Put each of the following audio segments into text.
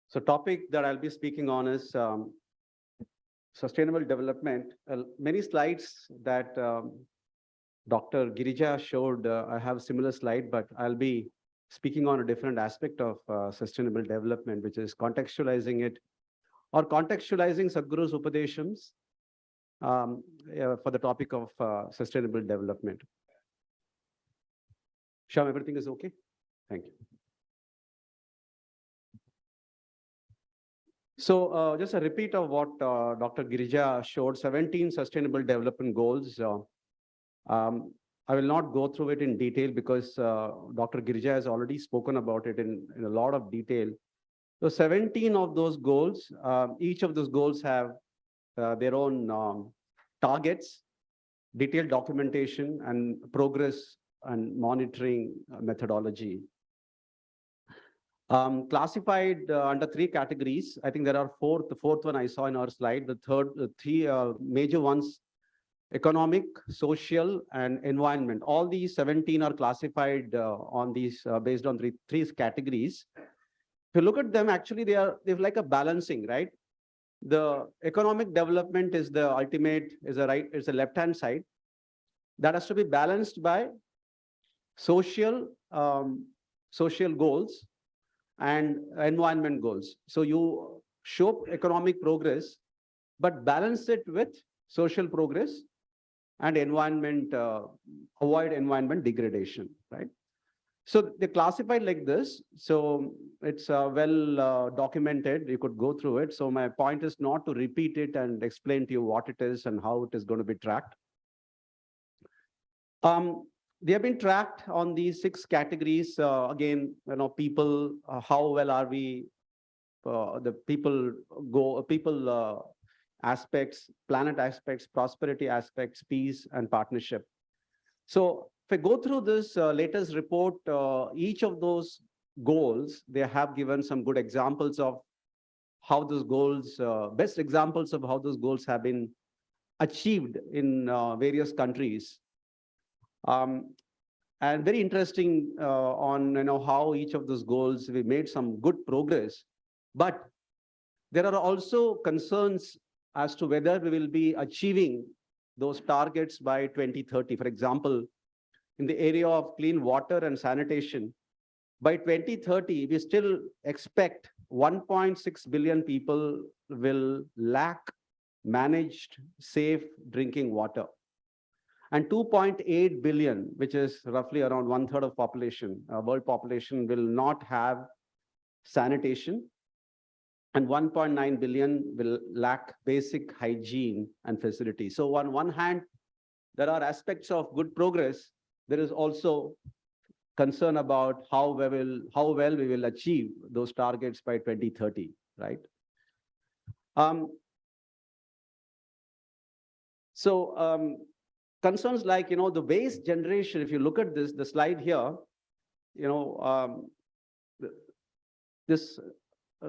So topic that I'll be speaking on is sustainable development. Many slides that Dr. Girija showed, I have a similar slide, but I'll be speaking on a different aspect of sustainable development, which is contextualizing it or contextualizing Sadhguru's Upadeshams for the topic of sustainable development. Shyam, everything is okay? Thank you. So just a repeat of what Dr. Girija showed, 17 sustainable development goals. I will not go through it in detail because Dr. Girija has already spoken about it in a lot of detail. So 17 of those goals, each of those goals have their own targets, detailed documentation, and progress and monitoring methodology. Classified under 3 categories. I think there are 4. The 4th one I saw in our slide. The 3 major ones: economic, social, and environment. All these 17 are classified on these based on three categories. If you look at them, actually they're like a balancing, right? The economic development is the ultimate, is the left-hand side. That has to be balanced by social goals and environment goals. So you show economic progress, but balance it with social progress and environment, avoid environment degradation, right? So they're classified like this. So it's well documented. You could go through it. So my point is not to repeat it and explain to you what it is and how it is going to be tracked. They have been tracked on these 6 categories. Again, people, how well are we? The people aspects, planet aspects, prosperity aspects, peace, and partnership. So if I go through this latest report, each of those goals, they have given some good examples of how those goals, best examples of how those goals have been achieved in various countries. And very interesting on how each of those goals, we made some good progress. But there are also concerns as to whether we will be achieving those targets by 2030. For example, in the area of clean water and sanitation, by 2030, we still expect 1.6 billion people will lack managed, safe drinking water. And 2.8 billion, which is roughly around 1/3 of population, world population, will not have sanitation. And 1.9 billion will lack basic hygiene and facilities. So on one hand, there are aspects of good progress. There is also concern about how well we will achieve those targets by 2030, right? Concerns like, the waste generation, if you look at the slide here, this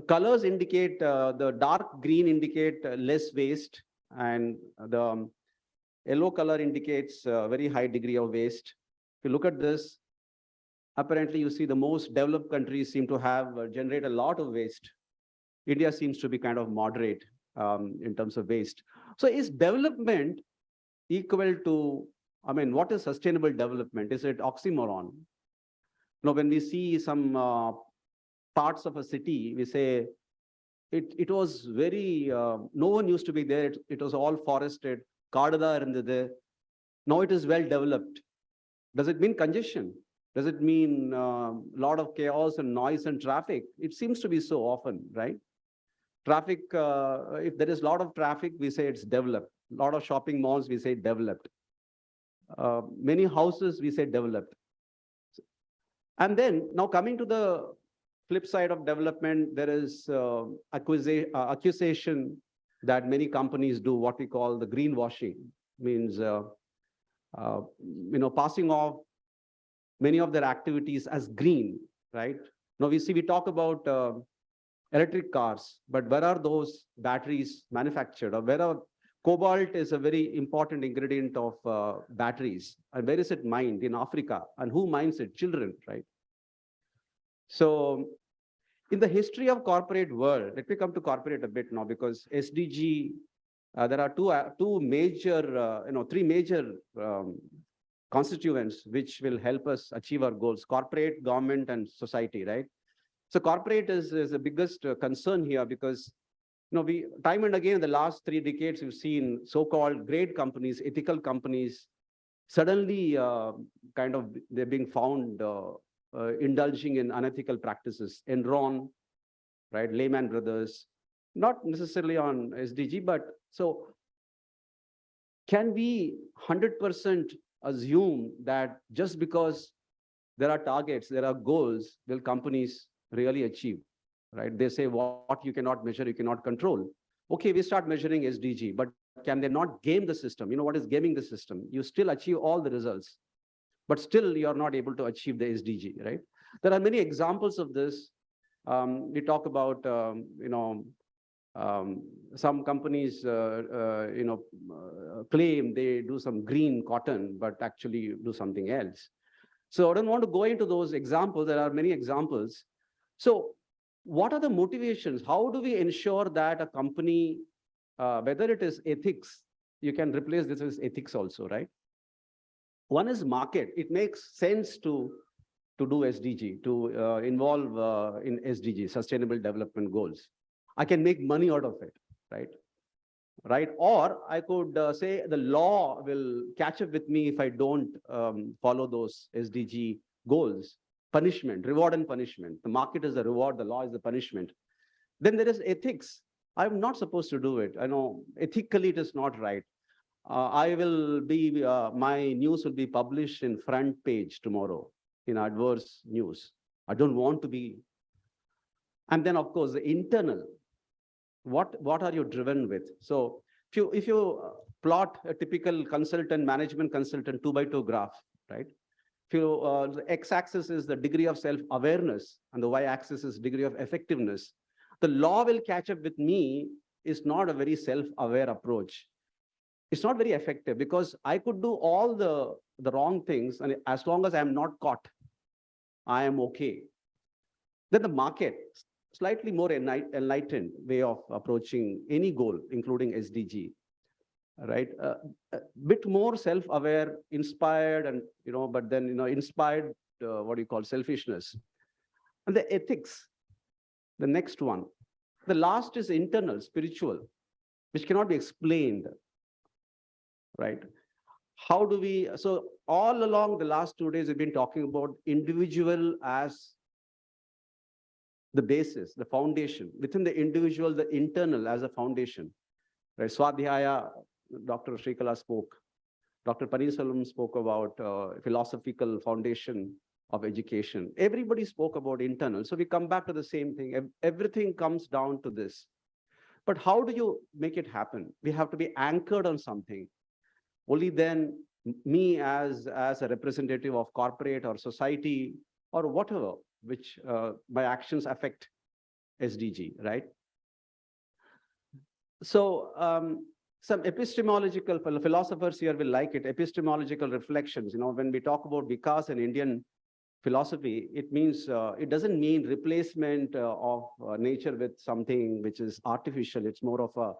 colors indicate, the dark green indicate less waste, and the yellow color indicates a very high degree of waste. If you look at this, apparently you see the most developed countries seem to have generate a lot of waste. India seems to be kind of moderate in terms of waste. So is development equal to, what is sustainable development? Is it oxymoron? When we see some parts of a city, we say it was very, no one used to be there. It was all forested. Now it is well developed. Does it mean congestion? Does it mean a lot of chaos and noise and traffic? It seems to be so often, right? Traffic, if there is a lot of traffic, we say it's developed. A lot of shopping malls, we say developed. Many houses, we say developed. And then now coming to the flip side of development, there is accusation that many companies do what we call the greenwashing, means passing off many of their activities as green, right? Now we talk about electric cars, but where are those batteries manufactured? Or where are cobalt is a very important ingredient of batteries. And where is it mined? In Africa. And who mines it? Children, right? So In the history of corporate world, let me come to corporate a bit now, because SDG, there are two major, three major constituents which will help us achieve our goals: corporate, government, and society, right? So corporate is the biggest concern here, because we time and again in the last 3 decades, we've seen so-called great companies, ethical companies, suddenly kind of they're being found indulging in unethical practices. Enron, right? Lehman Brothers, not necessarily on SDG, but so can we 100% assume that just because there are targets, there are goals, will companies really achieve, right? They say what you cannot measure, you cannot control. Okay, we start measuring SDG, but can they not game the system? You know what is gaming the system? You still achieve all the results, but still you're not able to achieve the SDG, right? There are many examples of this. We talk about, some companies, claim they do some green cotton, but actually do something else. So I don't want to go into those examples. There are many examples. So what are the motivations? How do we ensure that a company, whether it is ethics, you can replace this with ethics also, right? One is market. It makes sense to do SDG, to involve in SDG, Sustainable Development Goals. I can make money out of it, right? Right? Or I could say the law will catch up with me if I don't follow those SDG goals. Punishment, reward and punishment. The market is the reward, the law is the punishment. Then there is ethics. I'm not supposed to do it. I know ethically it is not right. I will be, my news will be published in front page tomorrow in adverse news. I don't want to be. And then of course the internal, what are you driven with? So if you plot a typical consultant, management consultant 2x2 graph, right? If you, the x-axis is the degree of self-awareness and the y-axis is degree of effectiveness. The law will catch up with me is not a very self-aware approach. It's not very effective, because I could do all the wrong things, and as long as I'm not caught, I am okay. Then the market, slightly more enlightened way of approaching any goal, including SDG, right? A bit more self-aware, inspired, and but then inspired, what do you call, selfishness. And the ethics, the next one. The last is internal, spiritual, which cannot be explained, right? How do we, so all along the last 2 days, we've been talking about individual as the basis, the foundation. Within the individual, the internal as a foundation, right? Swadhyaya, Dr. Shrikala spoke. Dr. Paneerselvam spoke about philosophical foundation of education. Everybody spoke about internal. So we come back to the same thing. Everything comes down to this. But how do you make it happen? We have to be anchored on something. Only then me as a representative of corporate or society or whatever, which my actions affect SDG, right? So some epistemological philosophers here will like it, epistemological reflections. When we talk about Vikas in Indian philosophy, it means, it doesn't mean replacement of nature with something which is artificial. It's more of a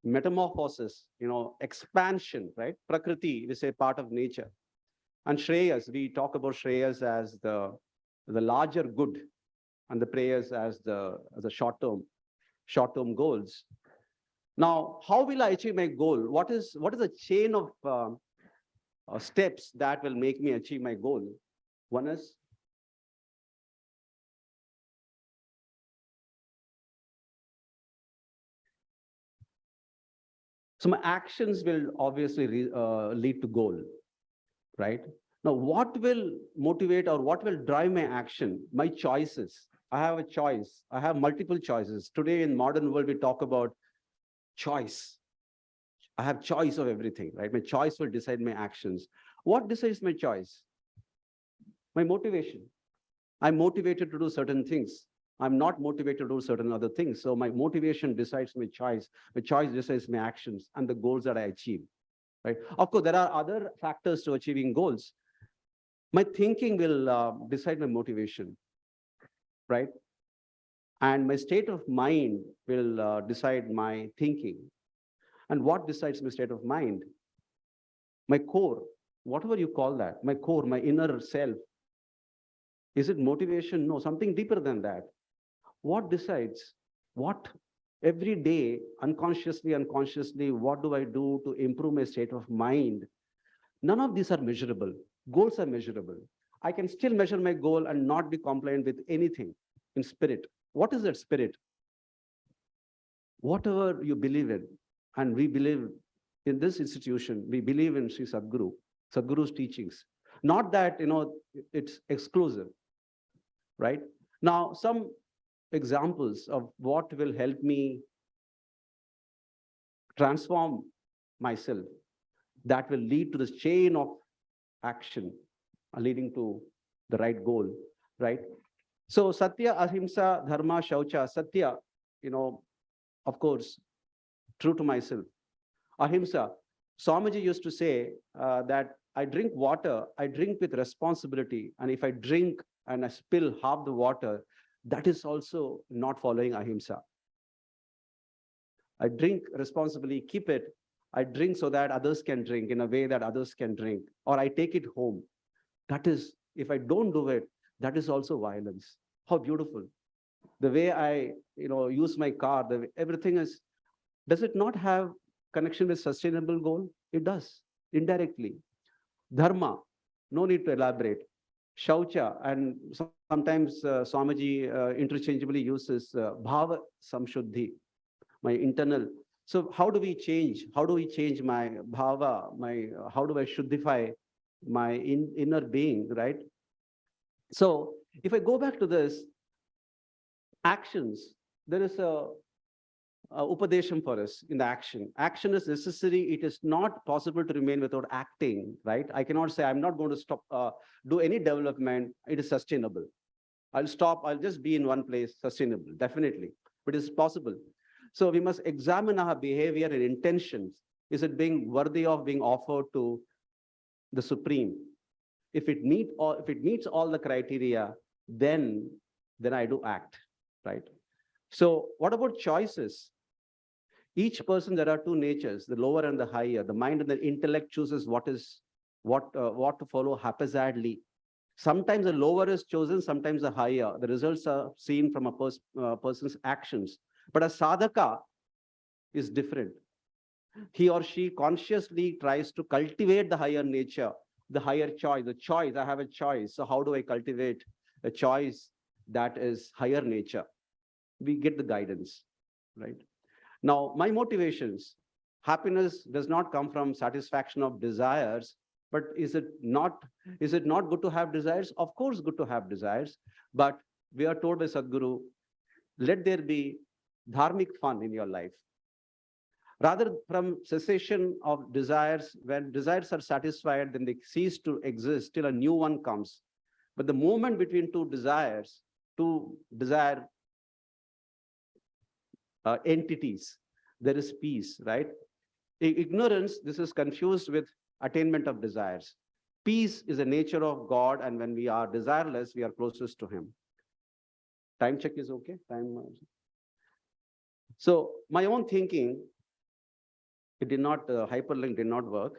metamorphosis, expansion, right? Prakriti is a part of nature. And Shreyas, we talk about Shreyas as the larger good, and the prayers as the short-term goals. Now, how will I achieve my goal? What is a chain of steps that will make me achieve my goal? One is so my actions will obviously lead to goal, right? Now, what will motivate or what will drive my action? My choices. I have a choice. I have multiple choices. Today in modern world, we talk about choice. I have choice of everything, right? My choice will decide my actions. What decides my choice? My motivation. I'm motivated to do certain things. I'm not motivated to do certain other things. So my motivation decides my choice. My choice decides my actions and the goals that I achieve, right? Of course, there are other factors to achieving goals. My thinking will decide my motivation, right? And my state of mind will decide my thinking. And what decides my state of mind? My core, whatever you call that, my core, my inner self. Is it motivation? No, something deeper than that. What decides? What every day, unconsciously, what do I do to improve my state of mind? None of these are measurable. Goals are measurable. I can still measure my goal and not be compliant with anything in spirit. What is that spirit? Whatever you believe in, and we believe in this institution, we believe in Sri Sadguru, Sadguru's teachings. Not that, it's exclusive, right? Now, some examples of what will help me transform myself that will lead to this chain of action leading to the right goal, right? So Satya, Ahimsa, Dharma, Shaucha. Satya, of course, true to myself. Ahimsa, Swamiji used to say that I drink water, I drink with responsibility. And if I drink and I spill half the water, that is also not following Ahimsa. I drink responsibly, keep it. I drink so that others can drink in a way that others can drink, or I take it home. That is, if I don't do it, that is also violence. How beautiful. The way I, use my car, everything is, does it not have connection with sustainable goal? It does, indirectly. Dharma, no need to elaborate. Shaucha, and sometimes Swamiji interchangeably uses bhava samshuddhi, my internal. So how do we change? How do we change my bhava, how do I shuddhify my inner being, right? So if I go back to this, actions, there is a upadesham for us in the action. Action is necessary. It is not possible to remain without acting, right? I cannot say I'm not going to stop, do any development. It is sustainable. I'll stop. I'll just be in one place, sustainable, definitely. But it's possible. So we must examine our behavior and intentions. Is it being worthy of being offered to the Supreme? If it meets all the criteria, then I do act, right? So what about choices? Each person, there are two natures, the lower and the higher. The mind and the intellect chooses what to follow haphazardly. Sometimes the lower is chosen, sometimes the higher. The results are seen from a person's actions. But a sadhaka is different. He or she consciously tries to cultivate the higher nature, the higher choice, I have a choice. So how do I cultivate a choice that is higher nature? We get the guidance, right? Now, my motivations, happiness does not come from satisfaction of desires, but is it not good to have desires? Of course, good to have desires, but we are told by Sadhguru, let there be dharmic fun in your life. Rather from cessation of desires, when desires are satisfied, then they cease to exist till a new one comes. But the moment between two desire entities, there is peace, right? Ignorance, this is confused with attainment of desires. Peace is the nature of God, and when we are desireless, we are closest to Him. Time check is okay? So my own thinking, it did not, hyperlink did not work.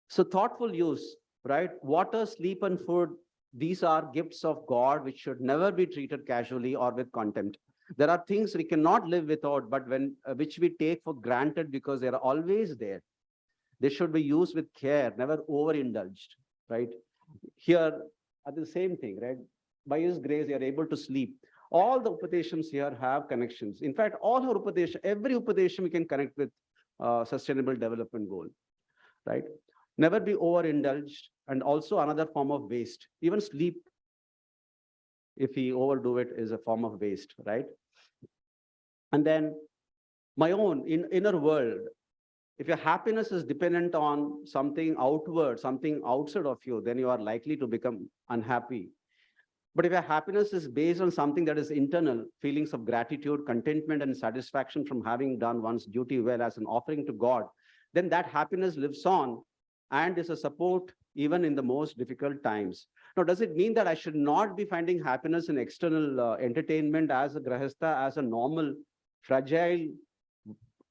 So thoughtful use, right? Water, sleep, and food, these are gifts of God, which should never be treated casually or with contempt. There are things we cannot live without, but which we take for granted because they are always there. They should be used with care, never overindulged, right? Here, at the same thing, right? By His grace, you are able to sleep. All the upadeshams here have connections. In fact, all our upadesham, every upadesham we can connect with sustainable development goal, right? Never be overindulged, and also another form of waste. Even sleep, if we overdo it, is a form of waste, right? And then my own inner world, if your happiness is dependent on something outward, something outside of you, then you are likely to become unhappy. But if your happiness is based on something that is internal, feelings of gratitude, contentment, and satisfaction from having done one's duty well as an offering to God, then that happiness lives on and is a support even in the most difficult times. Now, does it mean that I should not be finding happiness in external entertainment as a grahastha, as a normal, fragile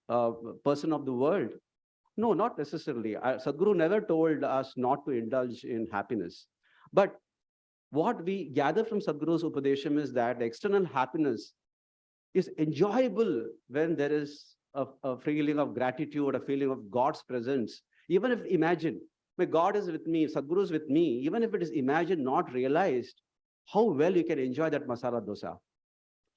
uh, person of the world? No, not necessarily. Sadhguru never told us not to indulge in happiness. But what we gather from Sadhguru's Upadesham is that the external happiness is enjoyable when there is a feeling of gratitude, a feeling of God's presence. Even if imagine, my God is with me, Sadhguru is with me, even if it is imagined, not realized, how well you can enjoy that masala dosa,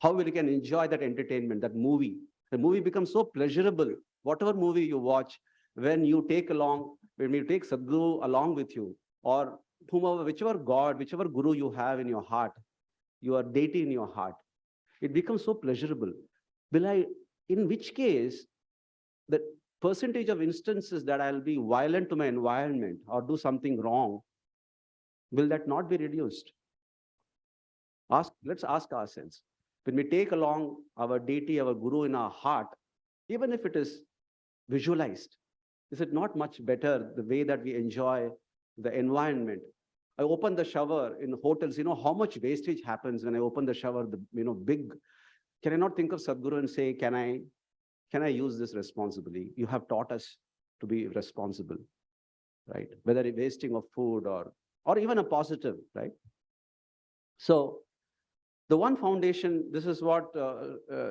how well you can enjoy that entertainment, that movie. The movie becomes so pleasurable. Whatever movie you watch, when you take Sadhguru along with you, or whomever, whichever God, whichever Guru you have in your heart, your deity in your heart, it becomes so pleasurable. In which case, the percentage of instances that I'll be violent to my environment or do something wrong, will that not be reduced? Let's ask ourselves. When we take along our deity, our Guru in our heart, even if it is visualized, is it not much better the way that we enjoy the environment? I open the shower in hotels, how much wastage happens when I open the shower, big. Can I not think of Sadhguru and say, can I use this responsibly? You have taught us to be responsible, right? Whether it's wasting of food or even a positive, right? So the one foundation, this is what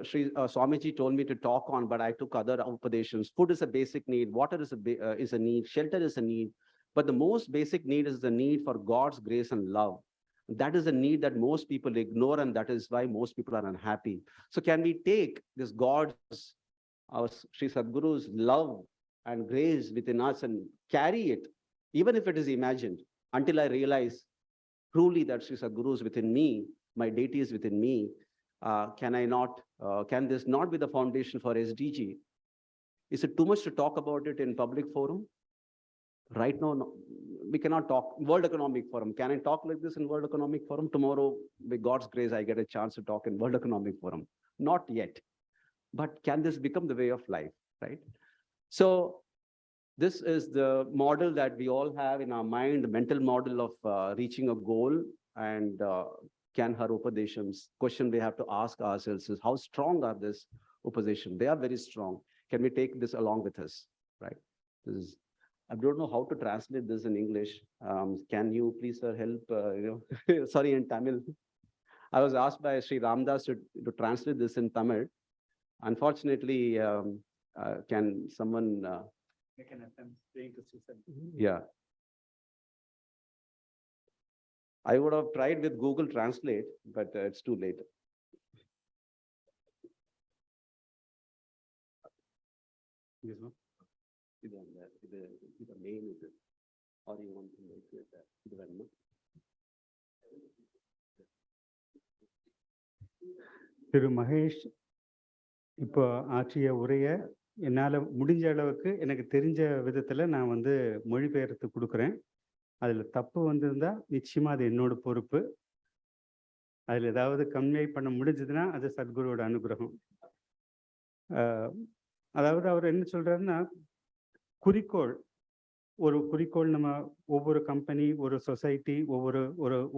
Sri Swamiji told me to talk on, but I took other upadeshams. Food is a basic need, water is a need, shelter is a need, but the most basic need is the need for God's grace and love. That is a need that most people ignore, and that is why most people are unhappy. So can we take this God's, our Sri Sadhguru's love and grace within us and carry it, even if it is imagined, until I realize truly that Sri Sadhguru is within me, my deity is within me? Can this not be the foundation for SDG? Is it too much to talk about it in public forum? Right now, no, we cannot talk. World Economic Forum. Can I talk like this in World Economic Forum? Tomorrow, with God's grace, I get a chance to talk in World Economic Forum. Not yet. But can this become the way of life, right? So this is the model that we all have in our mind, the mental model of reaching a goal. And can her upadeshams, question we have to ask ourselves is, how strong are this upadesham? They are very strong. Can we take this along with us, right? This is, I don't know how to translate this in English. Can you please, sir, help? Sorry, in Tamil. I was asked by Sri Ramdas to translate this in Tamil. Unfortunately, can someone make an attempt? Yeah. I would have tried with Google Translate, but it's too late. This one? The main is it? Or you want to make it that? திரு மகேஷ் இப்போ ஆற்றிய உரையை என்னால் முடிஞ்ச அளவுக்கு எனக்கு தெரிஞ்ச விதத்தில் நான் மொழிபெயர்த்து கொடுக்குறேன். அதில் தப்பு வந்திருந்தால் நிச்சயமாக அது என்னோட பொறுப்பு. அதில் ஏதாவது கன்வே பண்ண முடிஞ்சதுன்னா அது சத்குருவோட அனுகிரகம். அதாவது அவர் என்ன சொல்கிறாருன்னா, ஒரு குறிக்கோள் நம்ம ஒவ்வொரு கம்பெனி, ஒரு சொசைட்டி,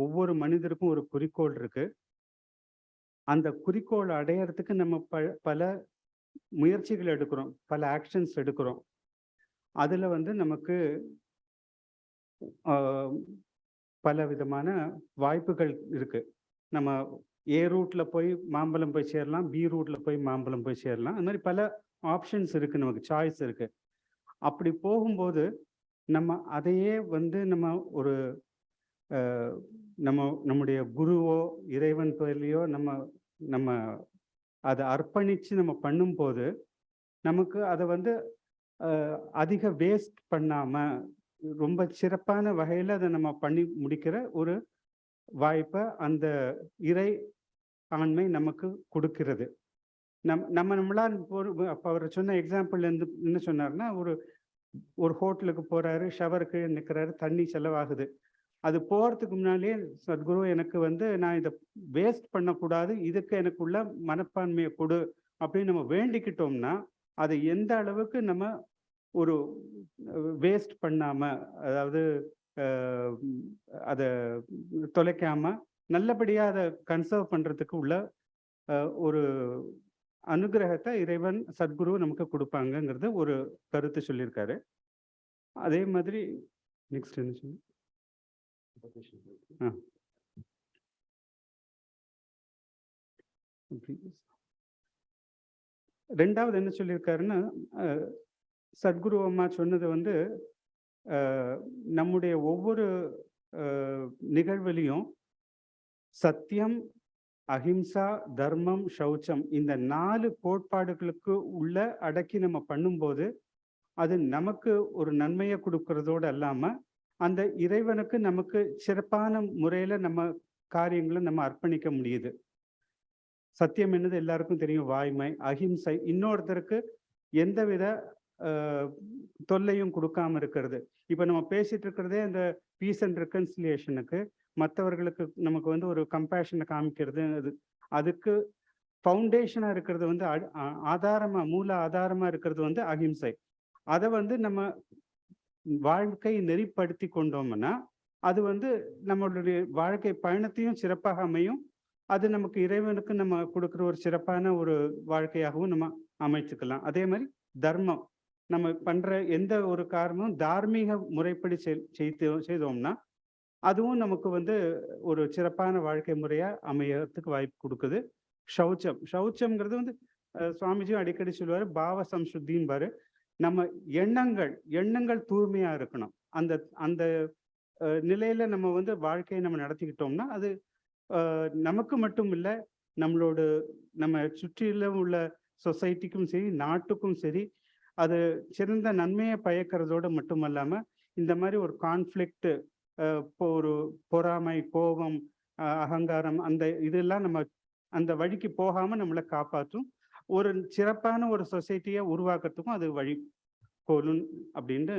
ஒவ்வொரு மனிதருக்கும் ஒரு குறிக்கோள் இருக்கு. அந்த குறிக்கோள் அடையறதுக்கு நம்ம பல முயற்சிகள் எடுக்கிறோம், பல ஆக்ஷன்ஸ் எடுக்கிறோம். அதுல நமக்கு பல விதமான வாய்ப்புகள் இருக்கு. நம்ம ஏ ரூட்ல போய் மாம்பழம் போய் சேரலாம், பி ரூட்ல போய் மாம்பழம் போய் சேரலாம். அந்த மாதிரி பல ஆப்ஷன்ஸ் இருக்கு, நமக்கு சாய்ஸ் இருக்கு. அப்படி போகும்போது நம்ம அதையே நம்ம ஒரு நம்முடைய குருவோ இறைவன் பேர்லையோ நம்ம அதை அர்ப்பணிச்சு நம்ம பண்ணும்போது நமக்கு அதை அதிக வேஸ்ட் பண்ணாம ரொம்ப சிறப்பான வகையில அதை நம்ம பண்ணி முடிக்கிற ஒரு வாய்ப்பை அந்த இறை ஆண்மை நமக்கு கொடுக்கிறது. நம்மளால் அப்போ அவர் சொன்ன எக்ஸாம்பிள் என்ன சொன்னார்னா, ஒரு ஹோட்டலுக்கு போறாரு, ஷவருக்கு நிற்கிறாரு, தண்ணி செலவாகுது. அது போகிறதுக்கு முன்னாலே சத்குரு எனக்கு நான் இதை வேஸ்ட் பண்ணக்கூடாது, இதுக்கு எனக்குள்ள மனப்பான்மையை கொடு அப்படின்னு நம்ம வேண்டிக்கிட்டோம்னா, அதை எந்த அளவுக்கு நம்ம ஒரு வேஸ்ட் பண்ணாம, அதாவது அதை தொலைக்காம நல்லபடியா அதை கன்சர்வ் பண்றதுக்கு உள்ள ஒரு அனுகிரகத்தை இறைவன் சத்குரு நமக்கு கொடுப்பாங்கங்கிறது ஒரு கருத்து சொல்லியிருக்காரு. அதே மாதிரி நெக்ஸ்ட் என்ன சொல்லு? ரெண்டாவது என்ன சொல்லியிருக்காருன்னா, சத்குரு அம்மா சொன்னது வந்து நம்முடைய ஒவ்வொரு நிகழ்விலையும் சத்தியம், அஹிம்சா, தர்மம், சௌச்சம் இந்த 4 கோட்பாடுகளுக்கு உள்ள அடக்கி நம்ம பண்ணும்போது அது நமக்கு ஒரு நன்மையை கொடுக்கறதோடு அல்லாம அந்த இறைவனுக்கு நமக்கு சிறப்பான முறையில நம்ம காரியங்களை நம்ம அர்ப்பணிக்க முடியுது. சத்தியம் என்னது எல்லாருக்கும் தெரியும், வாய்மை. அஹிம்சை இன்னொருத்தருக்கு எந்தவித தொல்லையும் கொடுக்காம இருக்கிறது. இப்ப நம்ம பேசிட்டு இருக்கிறதே அந்த பீஸ் அண்ட் ரெக்கன்சிலியேஷனுக்கு, மற்றவர்களுக்கு நமக்கு வந்து ஒரு கம்பேஷனை காமிக்கிறது. அதுக்கு ஃபவுண்டேஷனா இருக்கிறது வந்து ஆதாரமா, மூல ஆதாரமா இருக்கிறது வந்து அஹிம்சை. அதை வந்து நம்ம வாழ்க்கை நெறிப்படுத்தி கொண்டோம்னா அது வந்து நம்மளுடைய வாழ்க்கை பயணத்தையும் சிறப்பாக அமையும். அது நமக்கு இறைவனுக்கு நம்ம கொடுக்குற ஒரு சிறப்பான ஒரு வாழ்க்கையாகவும் நம்ம அமைச்சுக்கலாம். அதே மாதிரி தர்மம், நம்ம பண்ற எந்த ஒரு காரணமும் தார்மீக முறைப்படி செய்தோம்னா அதுவும் நமக்கு வந்து ஒரு சிறப்பான வாழ்க்கை முறையா அமையறதுக்கு வாய்ப்பு கொடுக்குது. சௌச்சம், சௌச்சம்ங்கிறது வந்து சுவாமிஜியும் அடிக்கடி சொல்லுவாரு, பாவ சம்சுத்தின்னு பாரு. நம்ம எண்ணங்கள் தூய்மையா இருக்கணும். அந்த அந்த நிலையில நம்ம வந்து வாழ்க்கையை நம்ம நடத்திக்கிட்டோம்னா அது நமக்கு மட்டும் இல்லை, நம்ம சுற்றிலும் உள்ள சொசைட்டிக்கும் சரி, நாட்டுக்கும் சரி, அது சிறந்த நன்மையை பயக்கிறதோடு மட்டுமல்லாம இந்த மாதிரி ஒரு கான்ஃப்ளிக்ட், ஒரு பொறாமை, கோபம், அகங்காரம், அந்த இதெல்லாம் நம்ம அந்த வழிக்கு போகாம நம்மளை காப்பாற்றும். ஒரு சிறப்பான ஒரு சொசைட்டியை உருவாக்குறதுக்கும் அது வழி கோலும் அப்படின்னு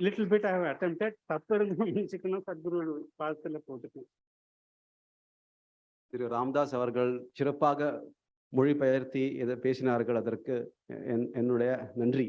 little bit I have attempted. தப்பு சத்குரு பாதத்துல போட்டுக்கணும். திரு ராம்தாஸ் அவர்கள் சிறப்பாக மொழிபெயர்த்தி இதை பேசினார்கள். அதற்கு என்னுடைய நன்றி.